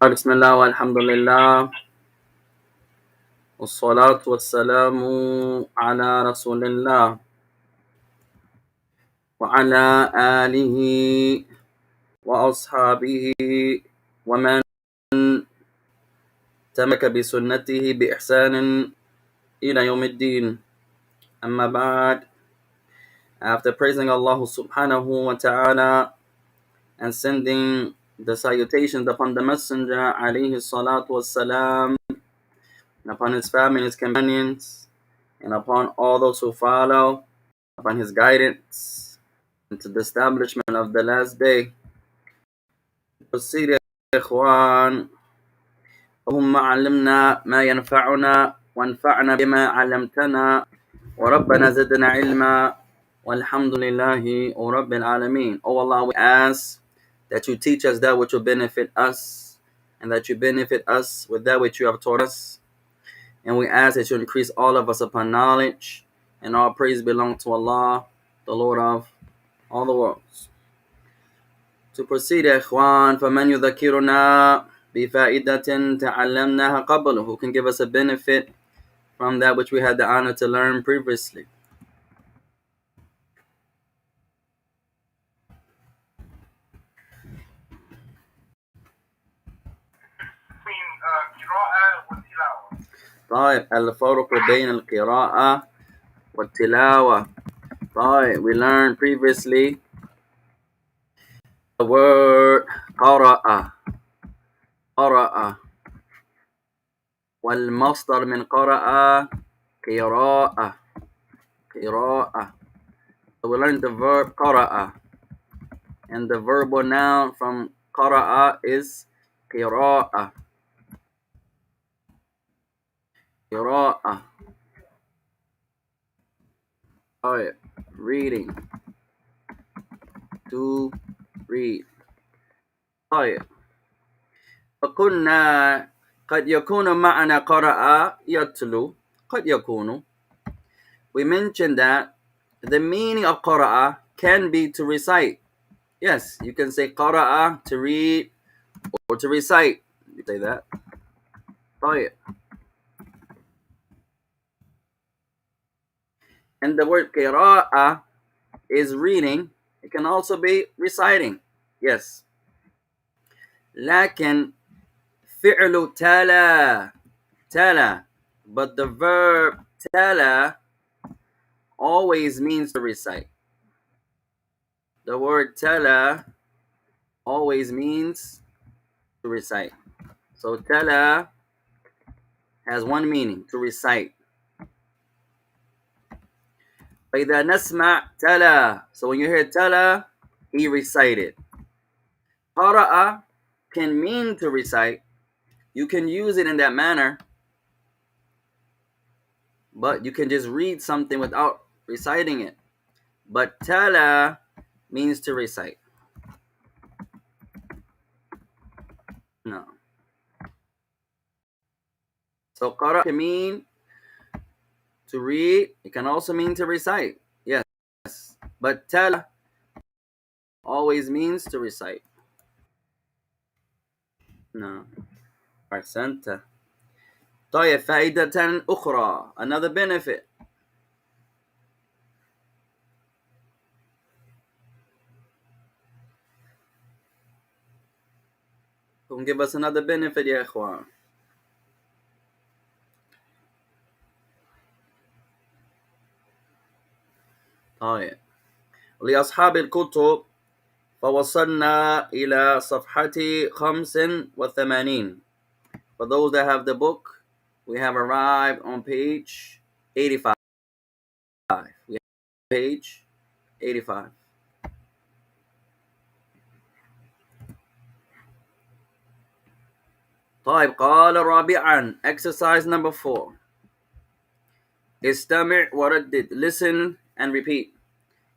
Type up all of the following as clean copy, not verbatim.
بسم الله والحمد لله والصلاة والسلام على رسول الله وعلى آله وأصحابه ومن تمك بسنته بإحسان إلى يوم الدين. أما بعد, after praising Allah subhanahu wa ta'ala and sending the salutations upon the Messenger alayhi salatu wassalam, and upon his family and his companions, and upon all those who follow upon his guidance into the establishment of the last day. Proceed, ikhwan. اللهم علمنا ما ينفعنا وانفعنا بما علمتنا وربنا زدنا علما والحمد لله رب العالمين. Oh Allah, we ask that you teach us that which will benefit us and that you benefit us with that which you have taught us. And we ask that you increase all of us upon knowledge, and all praise belong to Allah, the Lord of all the worlds. To proceed, ikhwan, فَمَنْ يُذَكِّرُنَا بِفَائِدَةٍ تَعَلَّمْنَاهَا قَبْلُ, who can give us a benefit from that which we had the honor to learn previously. طيب الفرق بين القراءة والتلاوة. طيب, we learned previously the word قرأ والمصدر من قرأ قراءة. So we learned the verb قرأ, and the verbal noun from قرأ is قراءة. Alright, reading. To read. طيب, فقلنا قد يكون معنى قرأ يتلو. قد يكون. We mentioned that the meaning of قرأ can be to recite. Yes, you can say قرأ to read or to recite. You say that. طيب. And the word قراءة is reading. It can also be reciting. Yes. لكن فعل تلا, but the verb تلا always means to recite. The word تلا always means to recite. So تلا has one meaning, to recite. فإذا نسمع تلا, so when you hear تلا, he recited. قرأ can mean to recite. You can use it in that manner, but you can just read something without reciting it. But tala means to recite. No. So qara can mean to read. It can also mean to recite. Yes. But tala always means to recite. No. أحسنت. طيب, فائدة أخرى, another benefit. Who can give us another benefit, يا إخوان? طيب, لأصحاب الكتب فوصلنا إلى صفحة 85. For those that have the book, we have arrived on page 85. We have page 85. طيب قال رابعا, exercise number 4. استمع وردد, listen and repeat.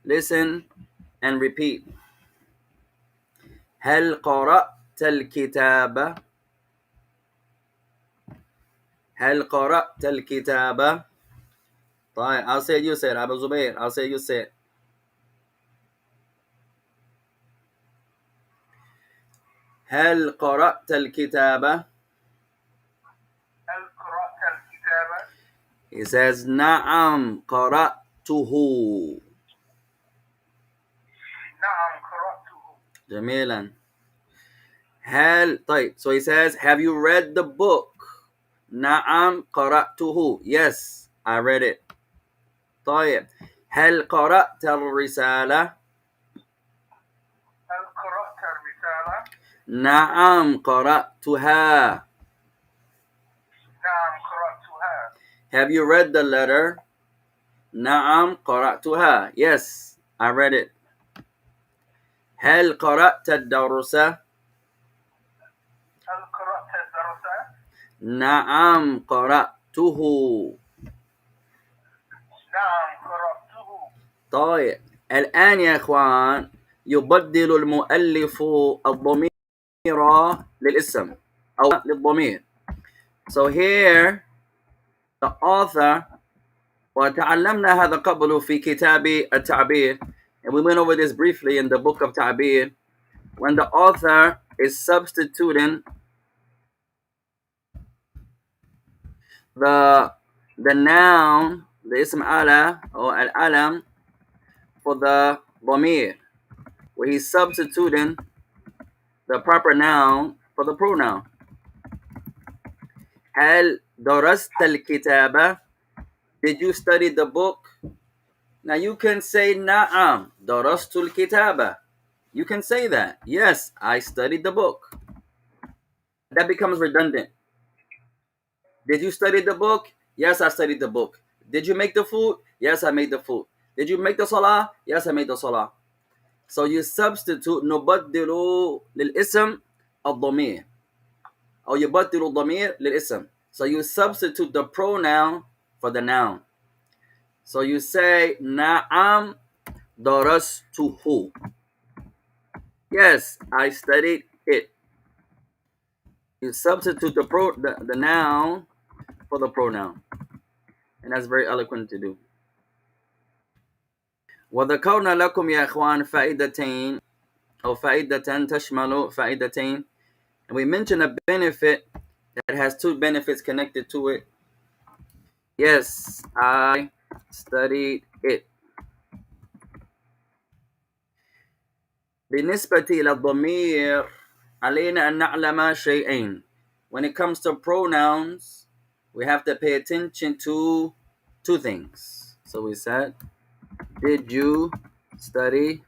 Listen and repeat. هل قرأت الكتاب؟ هل قرأت الكتاب؟ طيب, I'll say it, you say it. Abu Zubair, I'll say it, you say it. هل قرأت الكتاب؟ هل قرأت الكتاب؟ He says نعم قرأته. نعم قرأته. جميلا. هل, طيب, so he says, have you read the book? نعم قرأته. Yes, I read it. طيب, هل قرأت الرسالة؟ هل قرأت الرسالة؟ نعم قرأتها. نعم قرأتها. Have you read the letter? نعم قرأتها. Yes, I read it. هل قرأت الدرس؟ هل قرأت الدرس؟ نعم قرأته. نعم قرأته. طيب, الآن يا إخوان يبدل المؤلف الضمير للاسم أو للضمير. So here the author, وتعلمنا هذا قبل في كتاب التعبير, and we went over this briefly in the book of Ta'bir, when the author is substituting the noun, the ism ala or al-alam, for the dhamir, where he's substituting the proper noun for the pronoun. هل درست الكتابة? Did you study the book? Now you can say نعم درست الكتابة. You can say that. Yes, I studied the book. That becomes redundant. Did you study the book? Yes, I studied the book. Did you make the food? Yes, I made the food. Did you make the salah? Yes, I made the salah. So you substitute نبدل للاسم الضمير أو يبدل الضمير للاسم. So you substitute the pronoun for the noun. So you say نعم درسته. Yes, I studied it. You substitute the noun for the pronoun. And that's very eloquent to do. وذكرنا لكم يا إخوان فائدتين أو فائدة تشمل فائدتين. And we mentioned a benefit that has two benefits connected to it. Yes, I studied it. بالنسبة إلى الضمير علينا أن نعلم شيئين. When it comes to pronouns, we have to pay attention to two things. So we said, did you study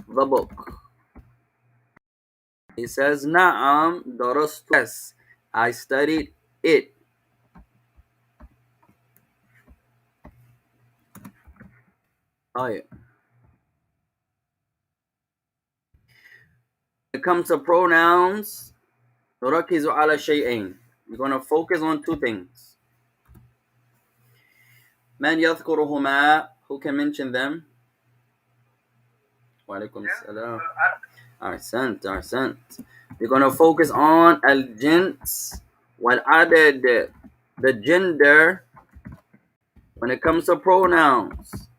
the book? He says, نعم درست. Yes, I studied it. When it comes to pronouns, نركز على شيئين. We're going to focus on two things. من يذكرهما? Who can mention them? وعليكم السلام. أحسنت. We're going to focus on الجنس والعدد, the gender. When it comes to pronouns,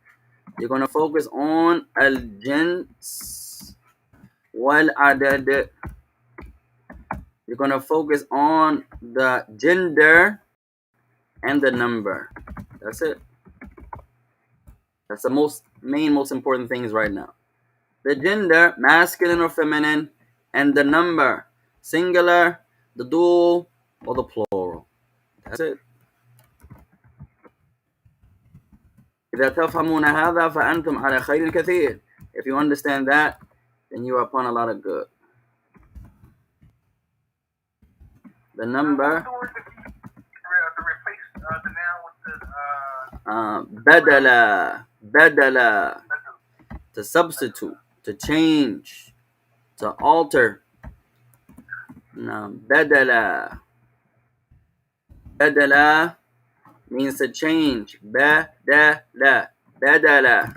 you're going to focus on الجنس والعدد. You're going to focus on the gender and the number. That's it. That's the most important things right now. The gender, masculine or feminine, and the number, singular, the dual, or the plural. That's it. إذا تفهمون هذا فأنتم على خير كثير. If you understand that, then you are upon a lot of good. The number. Badala. Badala. To substitute. To change. To alter. Badala. Badala means to change. Badala. Badala.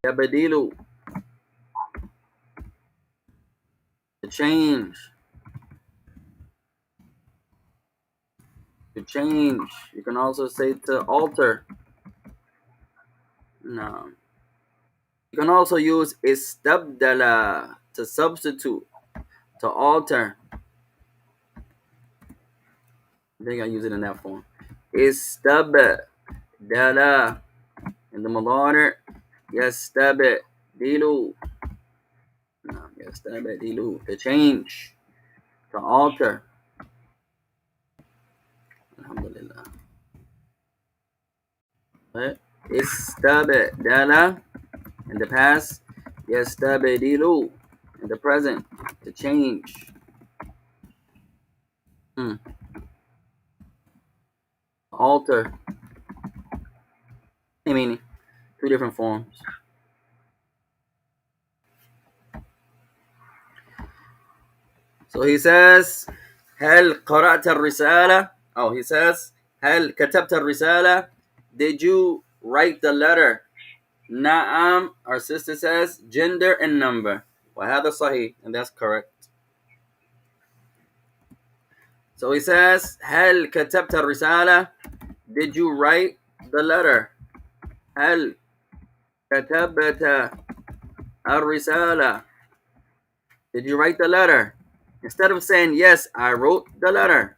Yabadilu. To change. To change. You can also say to alter. No. You can also use istabdala to substitute, to alter. I think I use it in that form. Istabdala in the mudhari. Yastabdilu. No, yastabdilu to change, to alter. Alhamdulillah. Right? Istabdala in the past. Yastabdilu in the present, to change. Alter. Same meaning. Two different forms. So he says, هل قرأت الرسالة? Oh, he says, هل كتبت الرسالة? Did you write the letter? Na'am, our sister says, gender and number. وهذا صحيح, and that's correct. So he says, هل كتبت الرسالة? Did you write the letter? هل كتبت الرسالة? Did you write the letter? Instead of saying, yes, I wrote the letter,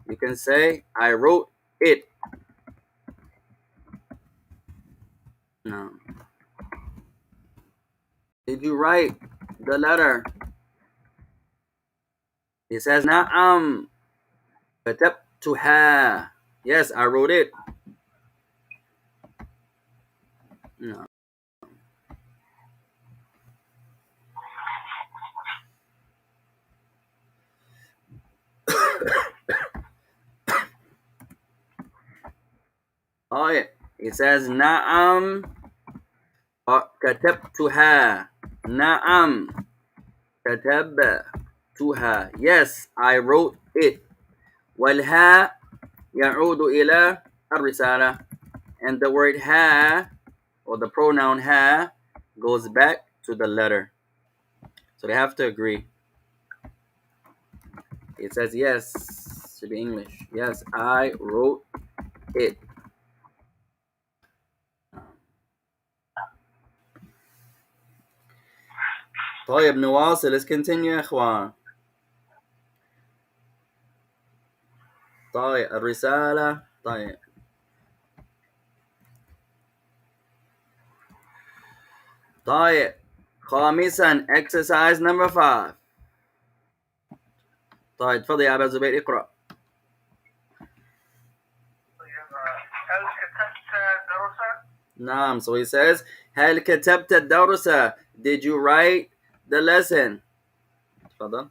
you can say, I wrote it. No. Did you write the letter? He says, Na'am. Katabtuha. Yes, I wrote it. No. Oh, yeah. It says, Na'am. Katabtuha. Na'am. Katabtuha. Yes, I wrote it. Walha ya'udu ila ar-risala. And the word ha, or the pronoun ha, goes back to the letter. So they have to agree. It says yes, should be English. Yes, I wrote it. طيب نواصل. Let's continue يا اخوان. طيب الرسالة. طيب طيب خامسا exercise number 5. طيب تفضل يا أبا زبير اقرأ. هل كتبت درسا؟ نعم. So he says هل كتبت الدرس? Did you write the lesson? تفضل.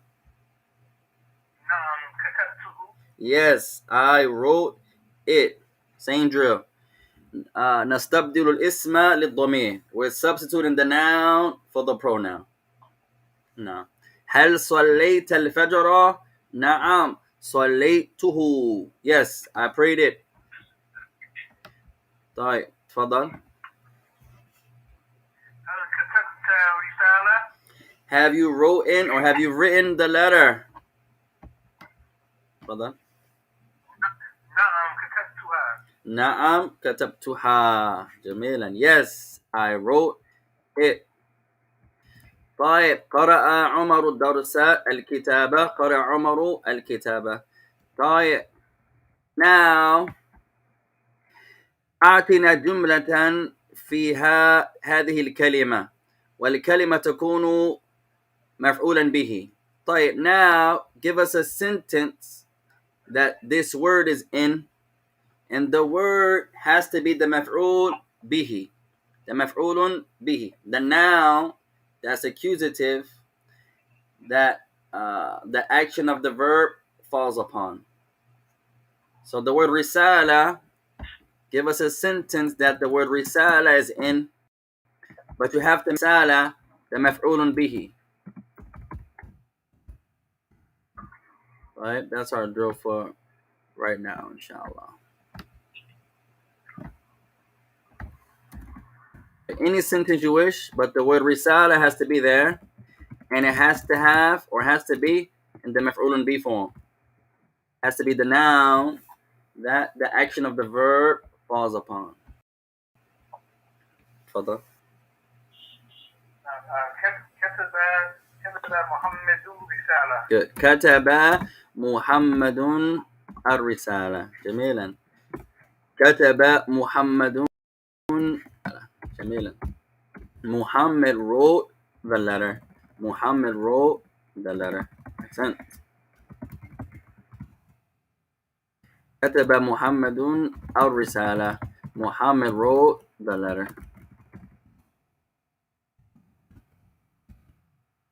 نعم كتبته. Yes, I wrote it. Same drill. نستبدل الاسم للضمير. We're substituting the noun for the pronoun. نعم. هل صليت الفجر؟ نعم صليته. Yes, I prayed it. طيب تفضل. هل كتبت رسالة؟ Have you written or have you written the letter? تفضل. نعم كتبتها. نعم كتبتها. جميلا. Yes, I wrote it. طيب قرأ عمر الدرس الكتابة. قرأ عمر الكتابة. طيب now أعطنا جملة فيها هذه الكلمة والكلمة تكون مفعولا به. طيب now give us a sentence that this word is in, and the word has to be the مفعول به. The مفعول به, the noun that's accusative that the action of the verb falls upon. So the word risala Give us a sentence that the word risala is in, but you have to risala the maf'ulun bihi. Right? That's our drill for right now, inshallah. Any sentence you wish, but the word risala has to be there, and it has to have or has to be in the maf'ulun bi form. Has to be the noun that the action of the verb falls upon. Further. كتب كتب محمد رسالة. Good. كتب محمد الرسالة. جميلا. كتب محمد. جميلا. Muhammad wrote the letter. Muhammad wrote the letter. Excellent. كتب محمد الرسالة. Muhammad wrote the letter.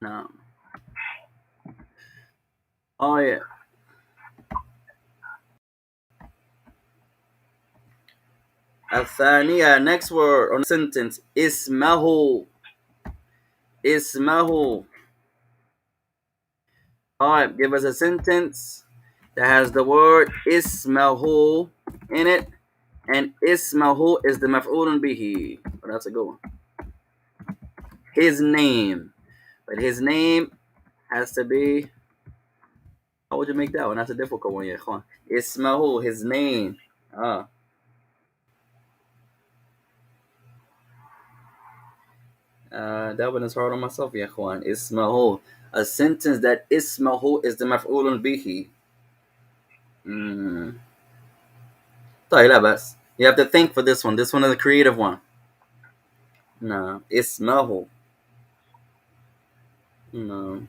No. Oh yeah. الثانية, next word on sentence. اسمه. اسمه. Alright, give us a sentence that has the word ismahu in it, and ismahu is the maf'ulun bihi. Oh, that's a good one. His name. But his name has to be. How would you make that one? That's a difficult one, yeah. Ismahu, his name. Ah. That one is hard on myself, yeah. Ismahu. A sentence that ismahu is the maf'ulun bihi. طيب لا بس. You have to think for this one. This one is a creative one. No. Ismahu. No.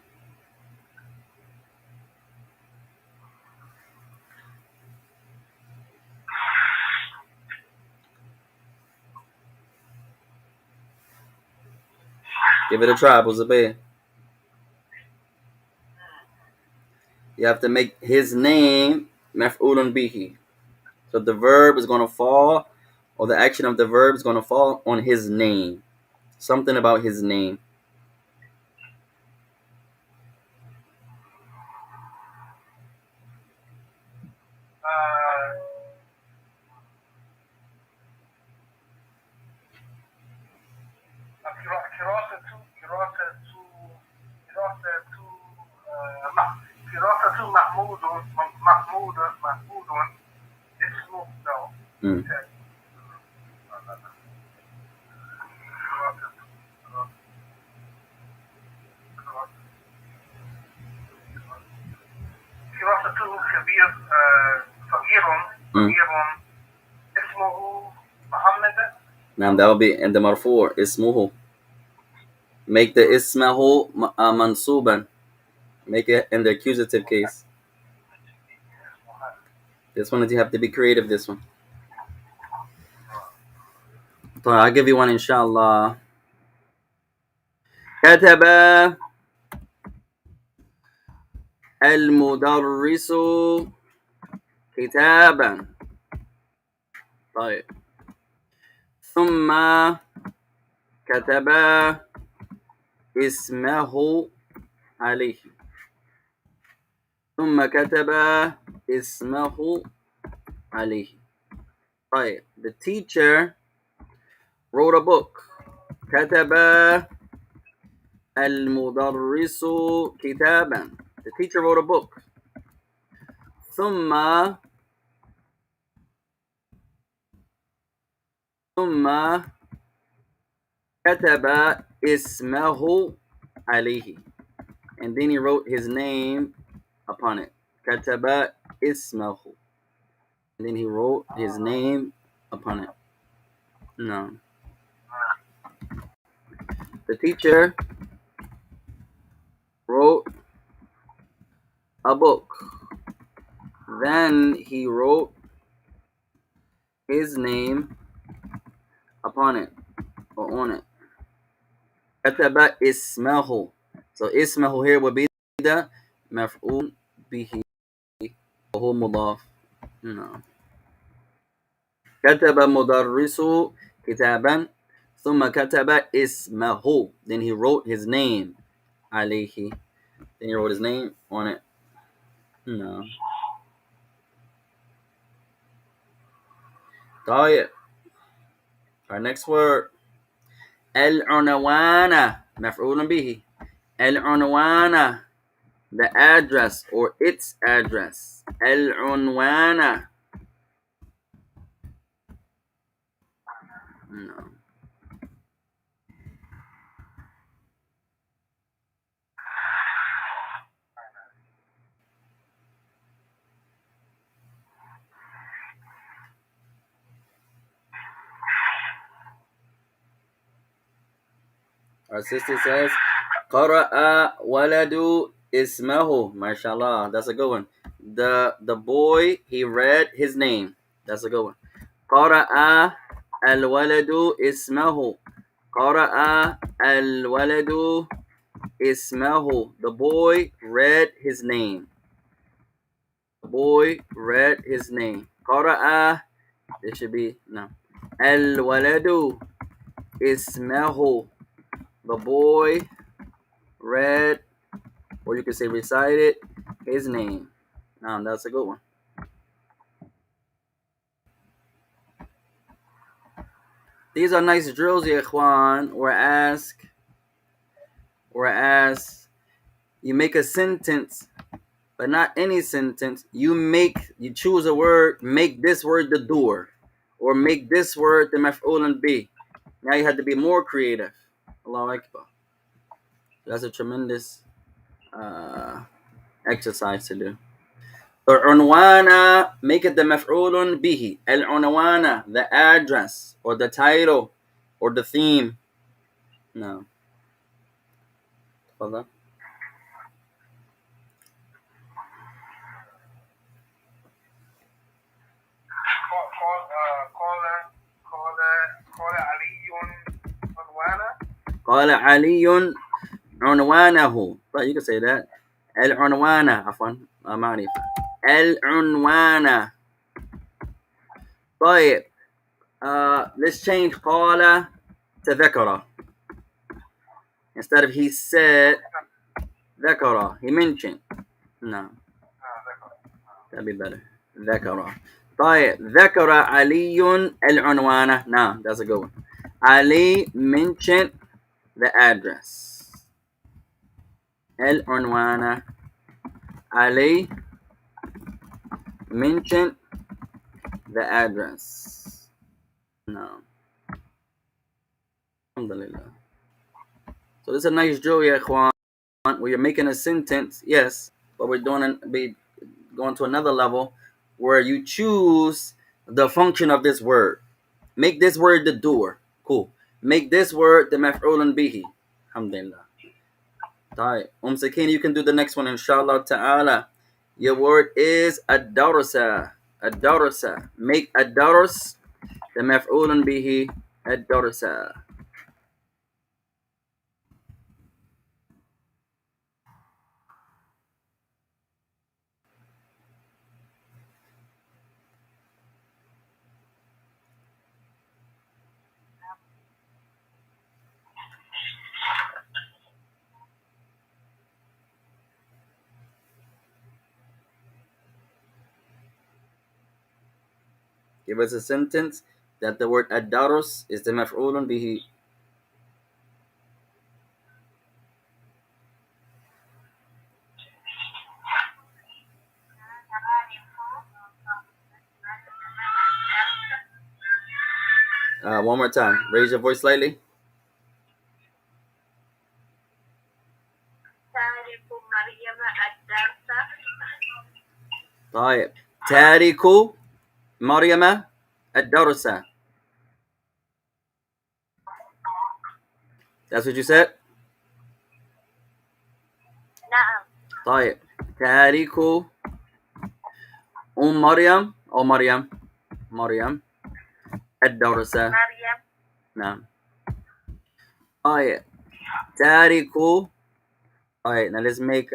Give it a try, Buzabeh. You have to make his name maf'ulun bihi. So the verb is going to fall, or the action of the verb is going to fall on his name. Something about his name. كراسة محمود اسمه no. كراسته كبير صغير اسمه محمد. Now that will be in the marfu' ismuhu. Make the ismahu mansuban. Make it in the accusative case. This one you have to be creative. This one. So I'll give you one, inshallah. كتب المدرس كتابا. طيب. ثم كتب اسمه عليه. ثم كتب اسمه عليه. طيب. The teacher wrote a book. كتب المدرس كتابا. The teacher wrote a book. ثم كتب اسمه عليه. And then he wrote his name upon it. كتب اسمه. And then he wrote his name upon it. No. The teacher wrote a book. Then he wrote his name upon it or on it. كتب اسمه. So اسمه here would be the مفعول به وهو مضاف. No. كتب مدرس كتابا ثم كتب اسمه. Then he wrote his name. عليه. Then he wrote his name on it. No. طيب. Our next word. العنوان مفعول به. العنوان, the address or its address. العنوان. No. Our sister says, قرأ ولد اسمه. MashaAllah. That's a good one. The boy, he read his name. That's a good one. قرأ الولد اسمه. قرأ الولد اسمه. The boy read his name. The boy read his name. قرأ. It should be no. الولد اسمه. The boy read, or you can say recited, his name. Now that's a good one. These are nice drills, ya ikhwan. Whereas you make a sentence, but not any sentence. You choose a word, make this word the doer, or make this word the maf'ulun bi. Now you have to be more creative. Allahu Akbar. That's a tremendous exercise to do. Unwana, make it the maf'ulun bihi. Al-unwana, the address, or the title, or the theme. No. Hold on. قال علي عنوانا. قال علي عنوانه. But you can say that. العنوانة عفوا معرفة. العنوانة. طيب. Let's change قال to ذكر. Instead of he said, ذكر. He mentioned. No. That'd be better. ذكر. طيب. ذكر علي العنوانة. No, that's a good one. Ali mentioned the address. العنوانة. Ali mentioned the address. No. Alhamdulillah. So this is a nice drill, ya ikhwan, where you're making a sentence, yes, but we're going to another level where you choose the function of this word. Make this word the doer. Cool. Make this word the maf'ulun bihi. Alhamdulillah. Alright. Sakina, you can do the next one, inshallah ta'ala. Your word is ad-darsa. Ad-darsa. Make ad-dars the maf'ulun bihi. Ad-darsa. Give us a sentence that the word ad-dars is the maf'ulun bihi. One more time. Raise your voice slightly. طيب. تارك مريم الدرس. That's what you said? نعم. طيب. تارك مريم أو مريم الدرس. مريم. نعم. طيب. تارك. Alright, now let's make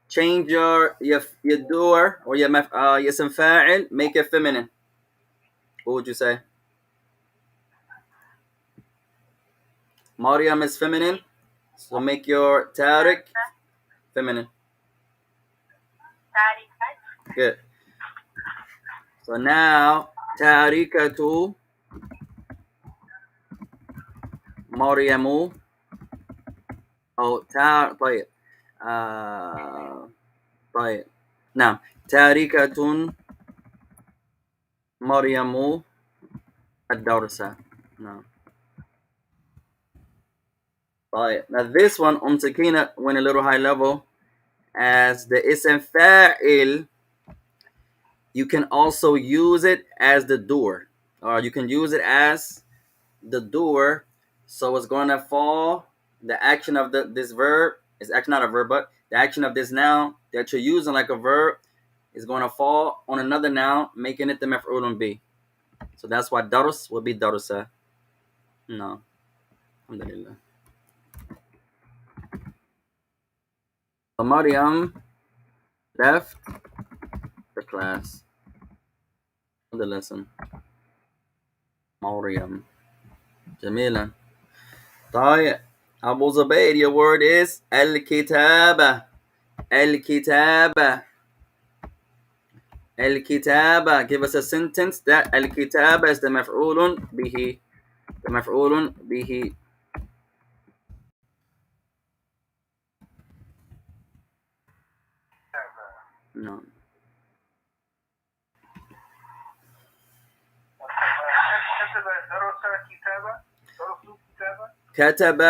change your doer or your اسم فاعل, make it feminine. What would you say? Maryam is feminine. So make your Tariq feminine. Good. So now Tariqatu Maryamu. أو طيب. طيب. نعم. تاركة مريم الدرس. نعم. طيب. Now this one Sakina went a little high level as the ism fa'il. You can also use it as the doer, or you can use it as the doer. So it's going to fall. The action of this verb is actually not a verb, but the action of this noun that you're using like a verb is going to fall on another noun, making it the maf'ulun bi. So that's why darus will be darusa. No. Alhamdulillah. So Maryam left the class, the lesson. Maryam. Jamila. طيب. Abu Zubayr, your word is al-kitaba. Al-kitaba. Al-kitaba. Give us a sentence that al-kitaba is the maf'ulun bihi. The maf'ulun bihi. No. كتب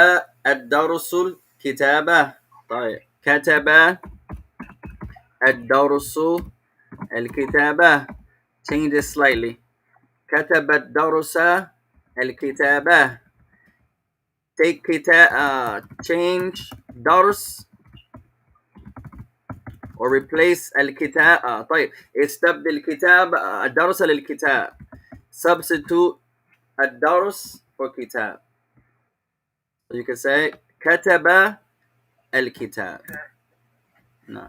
الدرس الكتابة. طيب. كتب الدرس الكتابة. Change it slightly. كتب الدرس الكتابة. Take change درس or replace الكتاب. طيب. استبدل الكتاب الدرس للكتاب. Substitute الدرس for كتاب. So you can say كتب الكتاب. No.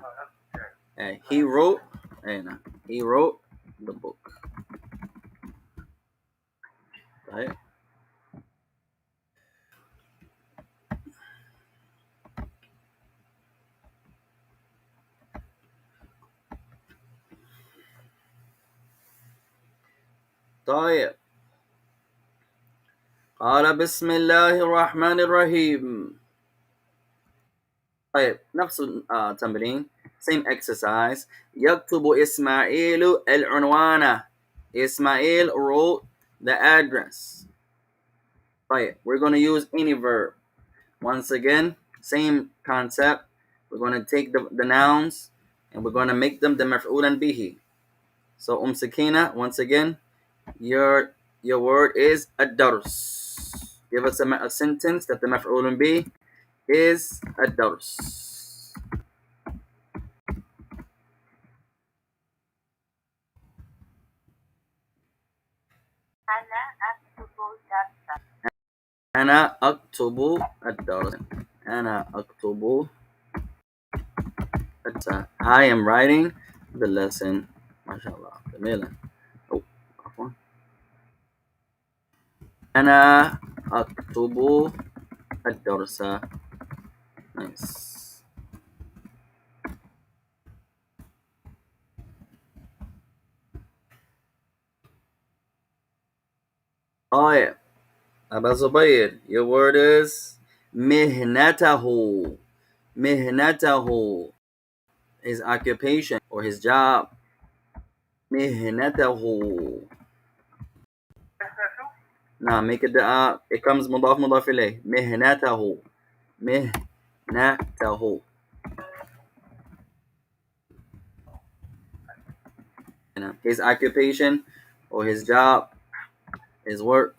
He wrote. No. He wrote the book. Right. طيب. قال بسم الله الرحمن الرحيم. طيب نفس التمرين. Same exercise. يكتب إسماعيل العنوان. Ismail wrote the address. طيب. We're going to use any verb. Once again, same concept. We're going to take the nouns and we're going to make them the maf'ulan bihi. So Sakina, once again, your word is ad-dars. Give us a sentence that the maf'ulun bi is ad-dars. أنا أكتب الدرس. أنا أكتب الدرس. I am writing the lesson. MashaAllah. جميلة. Oh, عفوا. أنا أكتب الدرس. Nice. طيب. Aba Zubayr, your word is mihnatahu. Mihnatahu, his occupation or his job. Mihnatahu. Nah, make it it comes mudaf mudaf ilayh. Mihnatahu. Mihnatahu. His occupation or his job, his work.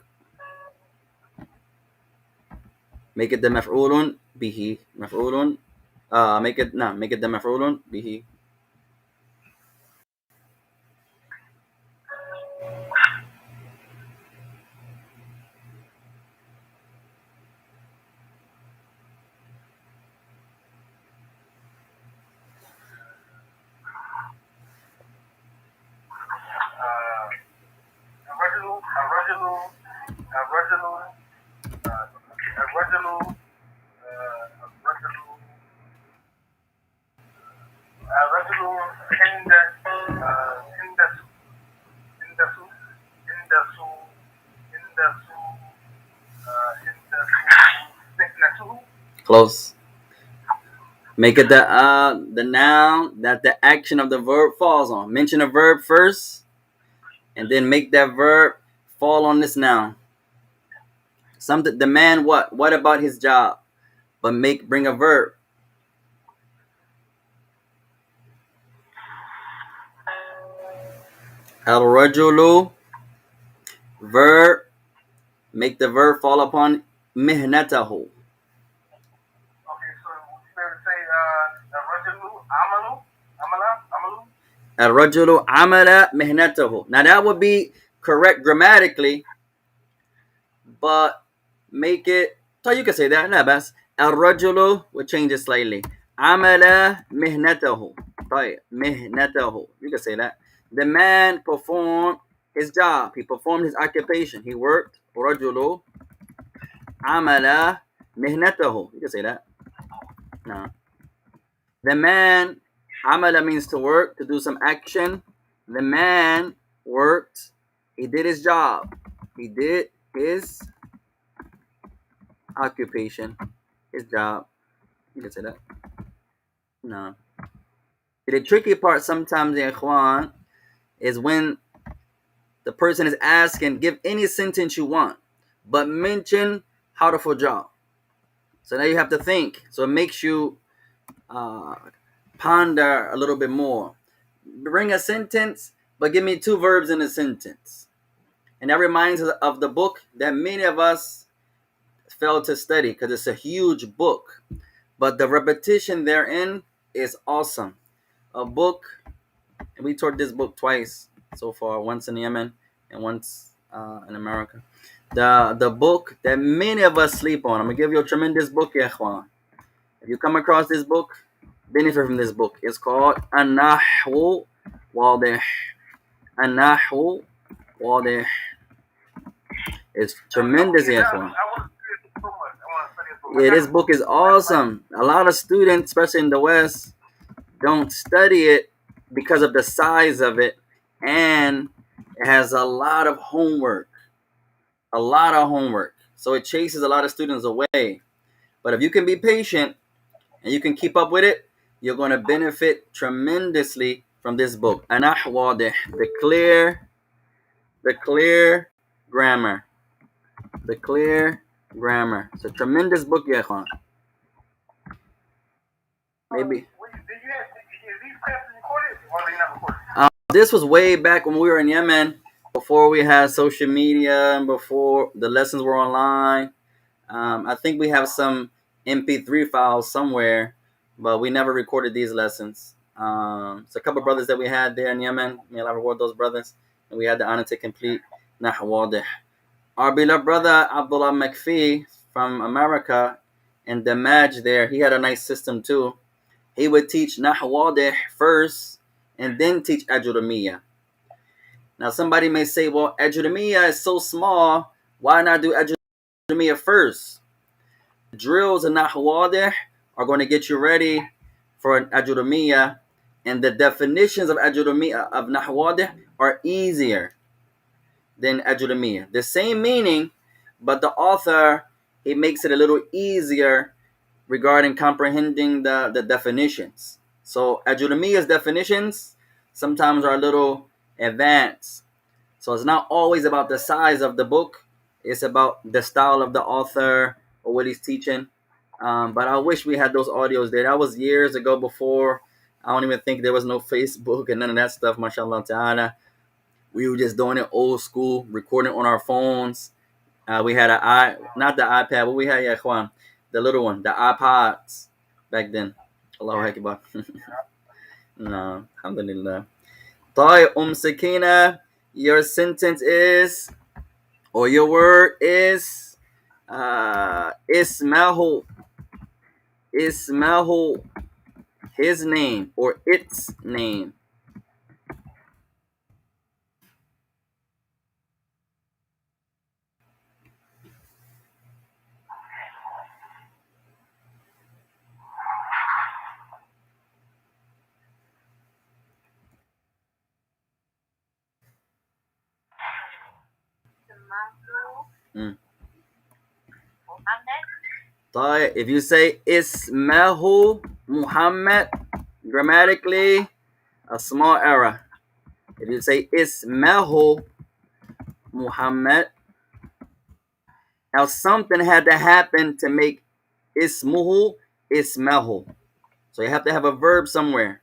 Make it the maf'ulun bihi. Maf'ulun. Make it the maf'ulun bihi. Hinda, Hindasu, Hindasu, Hindasu, Hindasu, Hindasu, Hindasu. Close. Make it the noun that the action of the verb falls on. Mention a verb first, and then make that verb fall on this noun. Something the man what? What about his job? But bring a verb. Al rajulu verb. Make the verb fall upon mihnatahu. Okay, so we better say Rajulu, Amalu, Amala, Amalu. Al rajulu amala mihnatahu. Now that would be correct grammatically, but make it so you can say that. Nah, bas. Al rajulu will change it slightly. Amala mihnatahu. طيب mihnatahu. You can say that. The man performed his job. He performed his occupation. He worked. رجل عمل مهنته. You can say that. No. The man عمل means to work, to do some action. The man worked. He did his job. He did his occupation, his job. You can say that. No. The tricky part sometimes, ikhwan, is when the person is asking, give any sentence you want, but mention how to for job. So now you have to think. So it makes you uh, ponder a little bit more. Bring a sentence, but give me two verbs in a sentence. And that reminds us of the book that many of us fail to study because it's a huge book. But the repetition therein is awesome. A book, and we taught this book twice so far, once in Yemen and once in America. The book that many of us sleep on. I'm gonna give you a tremendous book, ya ikhwan. If you come across this book, benefit from this book. It's called An-Nahwu Wadih. An-Nahwu Wadih. It's tremendous, ya ikhwan. I want to study it so much. I want to study it so much. Yeah, this book is awesome. A lot of students, especially in the West, don't study it because of the size of it, and it has a lot of homework. A lot of homework. So it chases a lot of students away. But if you can be patient and you can keep up with it, you're going to benefit tremendously from this book. An-Nahwu, the clear grammar. The clear grammar. It's a tremendous book, ya ikhwan. Maybe. Is these classes recorded or are they not recorded? This was way back when we were in Yemen, before we had social media and before the lessons were online. I think we have some MP3 files somewhere, but we never recorded these lessons. So a couple brothers that we had there in Yemen, may Allah reward those brothers, and we had the honor to complete Nahwu. Our beloved brother Abdullah McPhee from America and the Maj there, he had a nice system too. He would teach Nahwu first and then teach Ajurumiyya. Now somebody may say, well, Ajurumiyya is so small, why not do Ajurumiyya first? Drills in Nahwu are going to get you ready for an Ajurumiyya, and the definitions of Ajurumiyya of Nahwu are easier than Ajurumiyya. The same meaning, but the author, he makes it a little easier regarding comprehending the definitions. So Ajurumiyya's definitions sometimes are a little advanced. So it's not always about the size of the book. It's about the style of the author or what he's teaching. But I wish we had those audios there. That was years ago before. I don't even think there was no Facebook and none of that stuff, mashallah ta'ala. We were just doing it old school, recording on our phones. We had not the iPad, but we had, yeah, Juan, the little one, the iPods back then. Allahu Akbar. No, alhamdulillah. Tay Sakina, your sentence is, or your word is, Ismahu. Ismahu, his name or its name. Mm. If you say Ismahu Muhammad, grammatically, a small error. If you say Ismahu Muhammad, now something had to happen to make Ismuhu Ismahu. So you have to have a verb somewhere.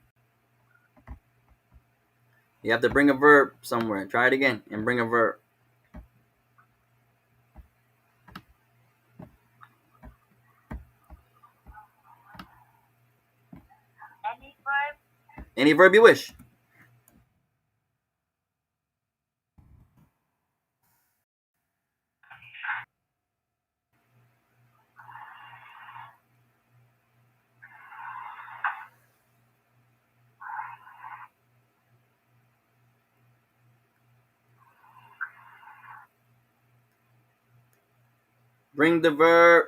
You have to bring a verb somewhere. Try it again and bring a verb. Any verb you wish. Bring the verb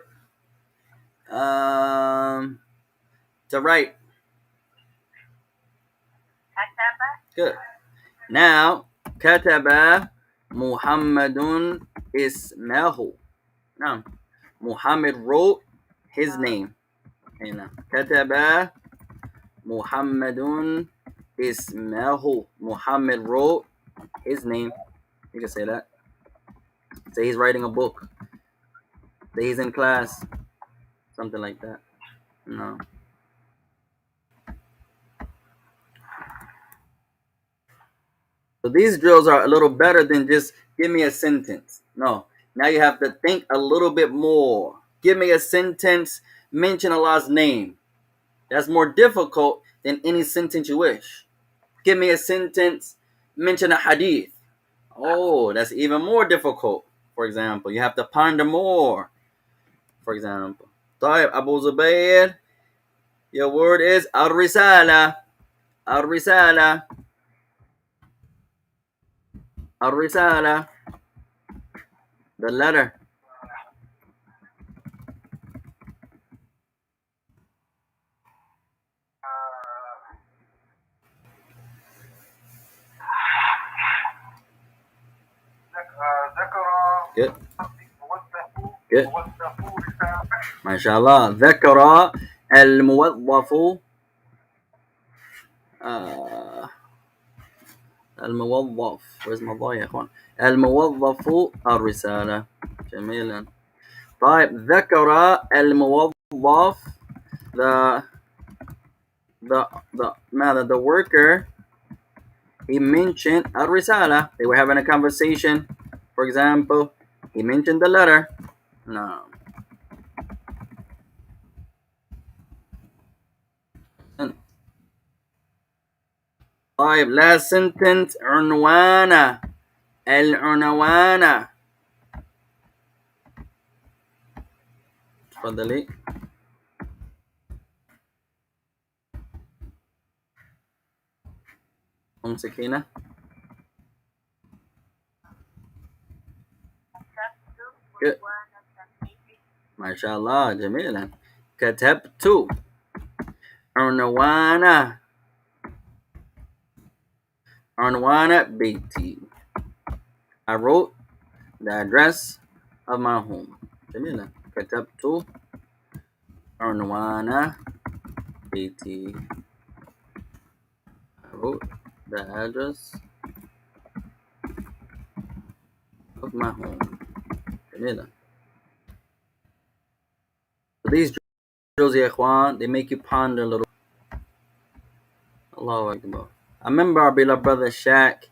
to write. Good. Now, kataba Muhammadun ismahu. Now, Muhammad wrote his name. Okay, now, kataba Muhammadun ismahu. Muhammad wrote his name. You can say that. Say he's writing a book. Say he's in class. Something like that. No. So these drills are a little better than just give me a sentence. No. Now you have to think a little bit more. Give me a sentence, mention Allah's name. That's more difficult than any sentence you wish. Give me a sentence, mention a hadith. Oh, that's even more difficult. For example, you have to ponder more. For example, طيب Abu Zubayr, your word is al-risala. Al-risala. Al-risala. The letter. Good. Good. ما شاء الله. ذكر الموظف الموظف. Where's my boy يا اخوان؟ الموظف الرسالة. جميلا. طيب ذكر الموظف the the worker, he mentioned الرسالة. They were having a conversation. For example, he mentioned the letter. No. طيب last sentence عنوانه. العنوانة. تفضلي. أم سكينة. Good. ما شاء الله جميلا. كتبت عنوانه. عنوان بيتي. I wrote the address of my home. جميلا. كتبت عنوان بيتي. I wrote the address of my home. جميلا. So these drills, يا إخوان, they make you ponder a little. Allahu Akbar. I remember our beloved brother Shaq,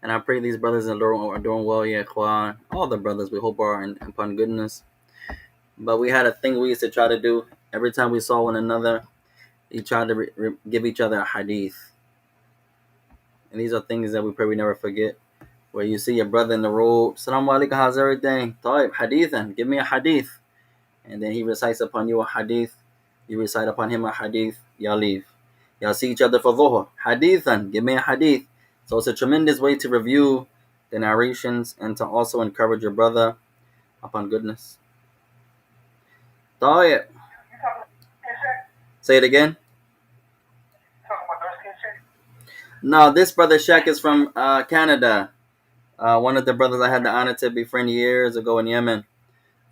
and I pray these brothers are doing well, ya ikhwan. All the brothers, we hope are upon goodness. But we had a thing we used to try to do every time we saw one another. We tried to give each other a hadith. And these are things that we pray we never forget. Where you see your brother in the road, Assalamu alaikum, how's everything? Taib, hadithan, give me a hadith. And then he recites upon you a hadith. You recite upon him a hadith. Y'all leave. Y'all see each other for dhuhr. Hadithan, give me a hadith. So it's a tremendous way to review the narrations and to also encourage your brother upon goodness. Taib. Say it again. No, this brother Shaq is from Canada. One of the brothers I had the honor to befriend years ago in Yemen,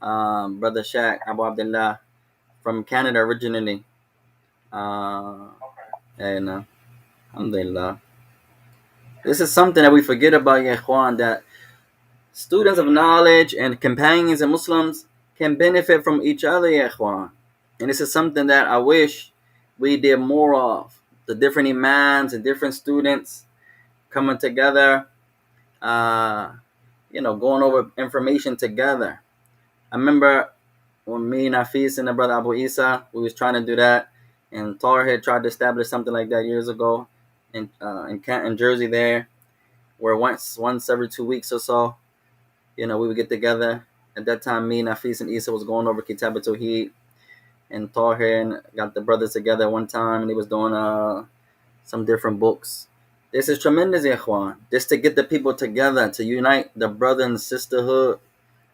Brother Shaq Abu Abdullah from Canada originally. Uh, and Alhamdulillah. This is something that we forget about, ya ikhwan, that students of knowledge and companions and Muslims can benefit from each other, ya ikhwan. And this is something that I wish we did more of. The different imams and different students coming together, uh, going over information together. I remember when me, Nafis, and the brother Abu Isa, we was trying to do that, and Tar had tried to establish something like that years ago in Canton, Jersey there, where once every 2 weeks or so, we would get together. At that time, me, Nafis, and Isa was going over Kitabatu Heat, and Tahir got the brothers together one time, and he was doing some different books. This is tremendous, ikhwan. Just to get the people together, to unite the brother and sisterhood.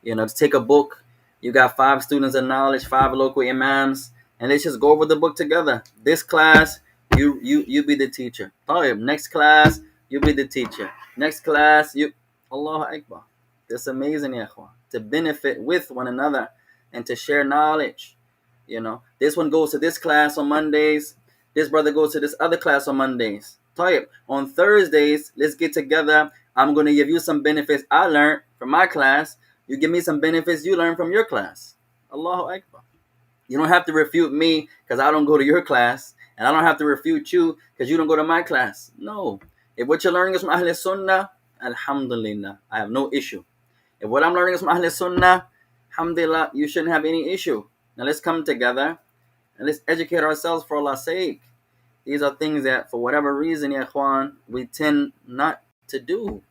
To take a book, you got 5 students of knowledge, 5 local imams, and let's just go over the book together. This class, you be the teacher. Tahir, next class, you be the teacher. Next class, you. Allahu Akbar. That's amazing, ikhwan. To benefit with one another and to share knowledge. This one goes to this class on Mondays. This brother goes to this other class on Mondays. Tayyip, on Thursdays, let's get together. I'm going to give you some benefits I learned from my class. You give me some benefits you learned from your class. Allahu Akbar. You don't have to refute me because I don't go to your class. And I don't have to refute you because you don't go to my class. No. If what you're learning is from Ahl Sunnah, Alhamdulillah, I have no issue. If what I'm learning is from Ahl Sunnah, Alhamdulillah, you shouldn't have any issue. Now let's come together and let's educate ourselves for Allah's sake. These are things that, for whatever reason, ya ikhwan, we tend not to do.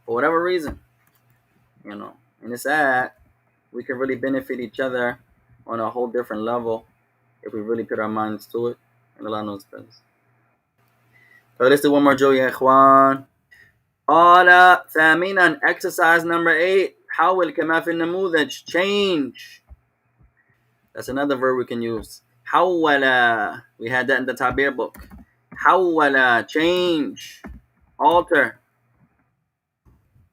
For whatever reason, And it's sad. We can really benefit each other on a whole different level if we really put our minds to it. And Allah knows best. So let's do one more drill, ya ikhwan. قال ثامنا, exercise number 8. حاول كما في النموذج, change. That's another verb we can use. حول. We had that in the Tabir book. حول, change, alter.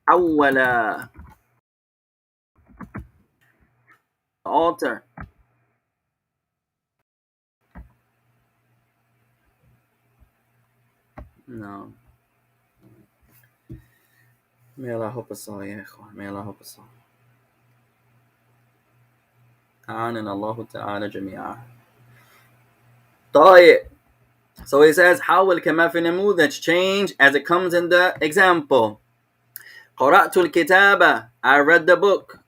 حول, alter. No. May Allah help us all, ya ikhwan. May Allah help us all. أعاننا الله تعالى جميعا. طيب. So he says, حاول كما في النموذج, change as it comes in the example. قرأت الكتابة, I read the book.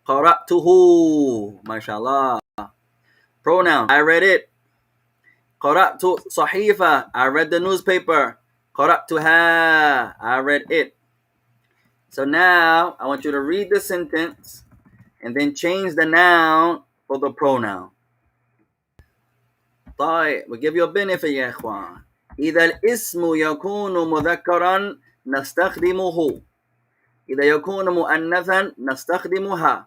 قرأته, mashallah. Pronoun, I read it. قرأت صحيفة, I read the newspaper. قرأتها, I read it. So now I want you to read the sentence and then change the noun for the pronoun. طيب, we give you a benefit يا إخوان. إذا الاسم يكون مذكرا نستخدمه. إذا يكون مؤنثا نستخدمها.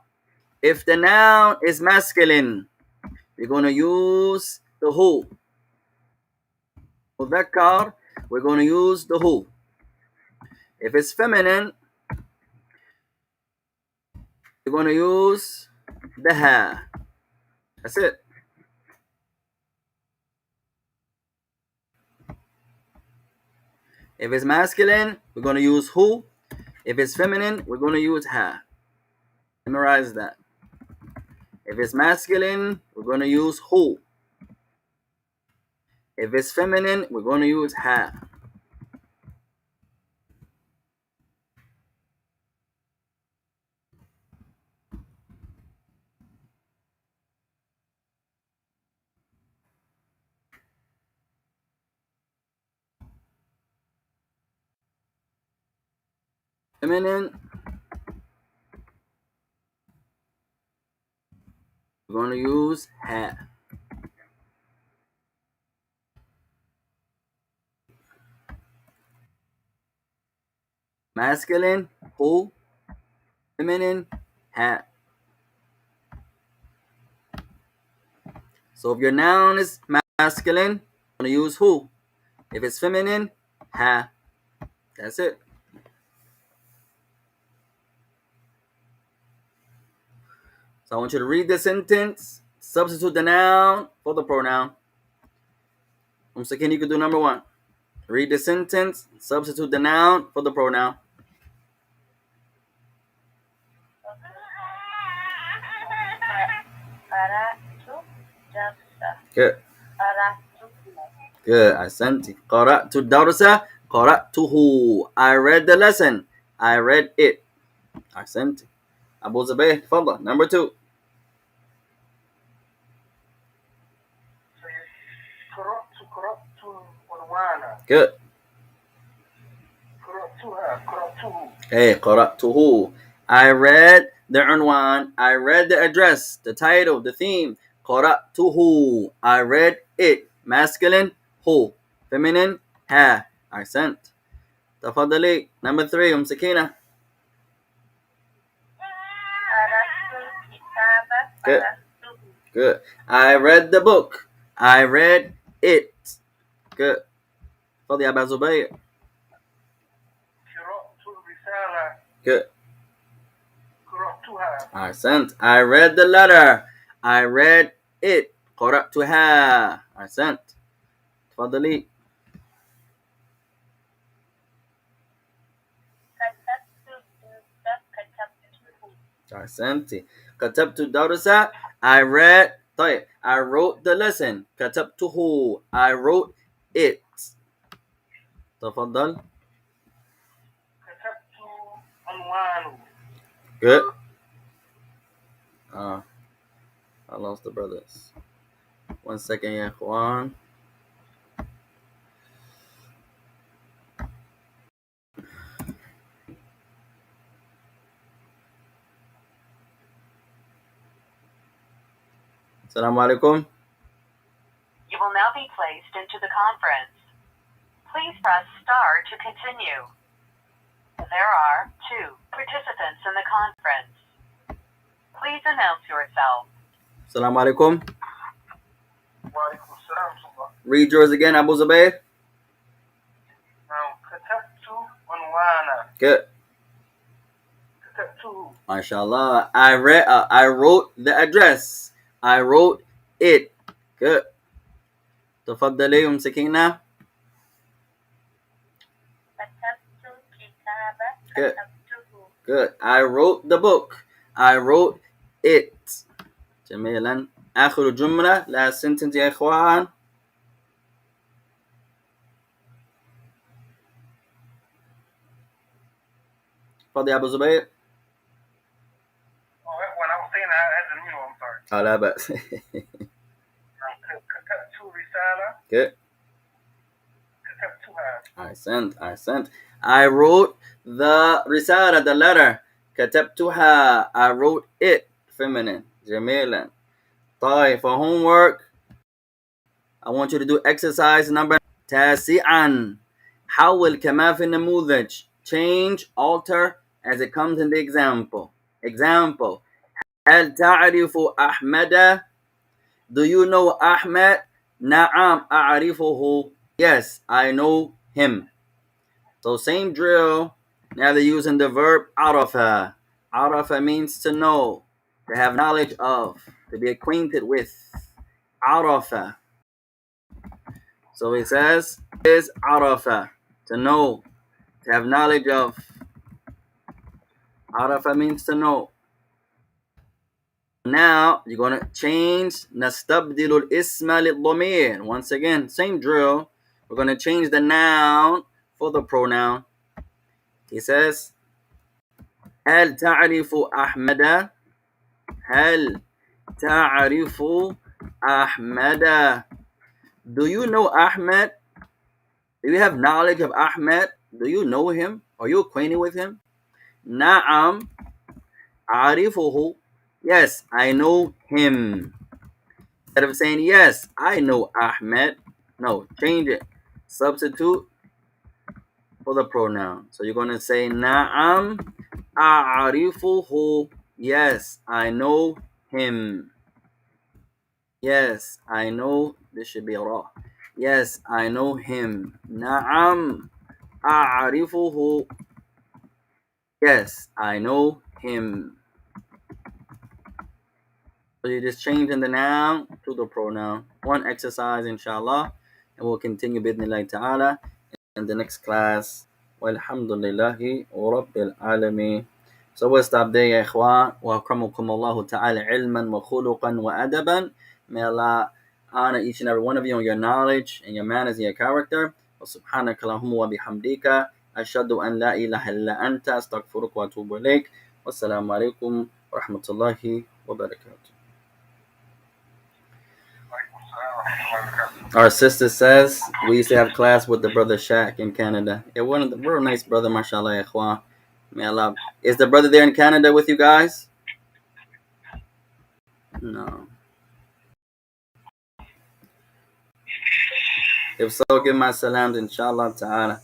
If the noun is masculine, we're going to use the who. مذكر, we're going to use the who. If it's feminine, we're going to use the ha. That's it. If it's masculine, we're going to use who. If it's feminine, we're going to use ha. Memorize that. If it's masculine, we're going to use who. If it's feminine, we're going to use ha. Feminine, we're going to use ha. Masculine, who. Feminine, ha. So if your noun is masculine, we're going to use who. If it's feminine, ha. That's it. So I want you to read the sentence, substitute the noun for the pronoun. Second, you could do number 1. Read the sentence, substitute the noun for the pronoun. Good. Good. Ahsanti. Qara'tu darsa, qara'tuhu. I read the lesson. I read it. Ahsanti. Abu Zubayr, تفضل. Number 2. Good. Hey, qara'tuhu. I read the unwan. I read the address, the title, the theme. qara'tuhu. I read it. Masculine, hu. Feminine, ha. Ahsant. تفضلي. Number 3, Sakina. Good. Good. I read the book. I read it. Good. تفضل يا أبا زبير. Good. Ahsant. I read the letter. I read it. قرأتها. Ahsant. تفضلي. أحسنتي. كتبت الدرس. I read. طيب. I wrote the lesson. كتبته. I wrote it. تفضل. Good. I lost the brothers. 1 second يا إخوان. السلام عليكم. You will now be placed into the conference. Please press star to continue. There are 2 participants in the conference. Please announce yourself. السلام عليكم. Read yours again, Abu Zubayr. Good. MashaAllah. I wrote the address. I wrote it. Good. تفضلي Sakina. Good. Good. I wrote the book. I wrote it. جميلا. آخر جملة. Last sentence يا إخوان. تفضل يا أبو زبير. When I was saying I had to mute, I'm sorry. لا بأس. Good. Ahsant. I wrote the risala, the letter. كتبتها. I wrote it. Feminine. جميلا. طيب, for homework, I want you to do exercise number 9. حول كما في النموذج. Change, alter as it comes in the example. Example. هل تعرف أحمد? Do you know Ahmed? نعم أعرفه. Yes, I know him. So same drill. Now they're using the verb عرف. عرف means to know, to have knowledge of, to be acquainted with. عرف. So it says is عرف, to know, to have knowledge of. عرف means to know. Now you're going to change نستبدل الاسم للضمير. Once again, same drill. We're going to change the noun for the pronoun. He says هل تعرف أحمد? هل تعرف أحمد? Do you know Ahmed? Do you have knowledge of Ahmed? Do you know him? Are you acquainted with him? نعم أعرفه. Yes, I know him. Instead of saying yes, I know Ahmed. No, change it. Substitute for the pronoun. So you're going to say نعم أعرفه. Yes, I know him. Yes, I know. This should be raw. Yes, I know him. نعم أعرفه. Yes, I know him. So you're just changing the noun to the pronoun. One exercise, inshallah, and we'll continue bidnillahi ta'ala in the next class. Walhamdulillahi Rabbil Alameen. So we'll stop there, ya ikhwan. Wa akramakum Allahu ta'ala ilman wa khuluqan wa adaban. May Allah honor each and every one of you on your knowledge and your manners and your character. Wa subhanaka Allahumma wa bihamdika. Ashhadu an la ilaha illa anta astaghfiruka wa atubu ilayk. Wassalamu alaikum wa rahmatullahi wa barakatuh. Our sister says we used to have class with the brother Shaq in Canada. Yeah, one of the real nice brother, mashallah, ikhwan. May Allah. Is the brother there in Canada with you guys? No. If so, give my salams, inshallah ta'ala.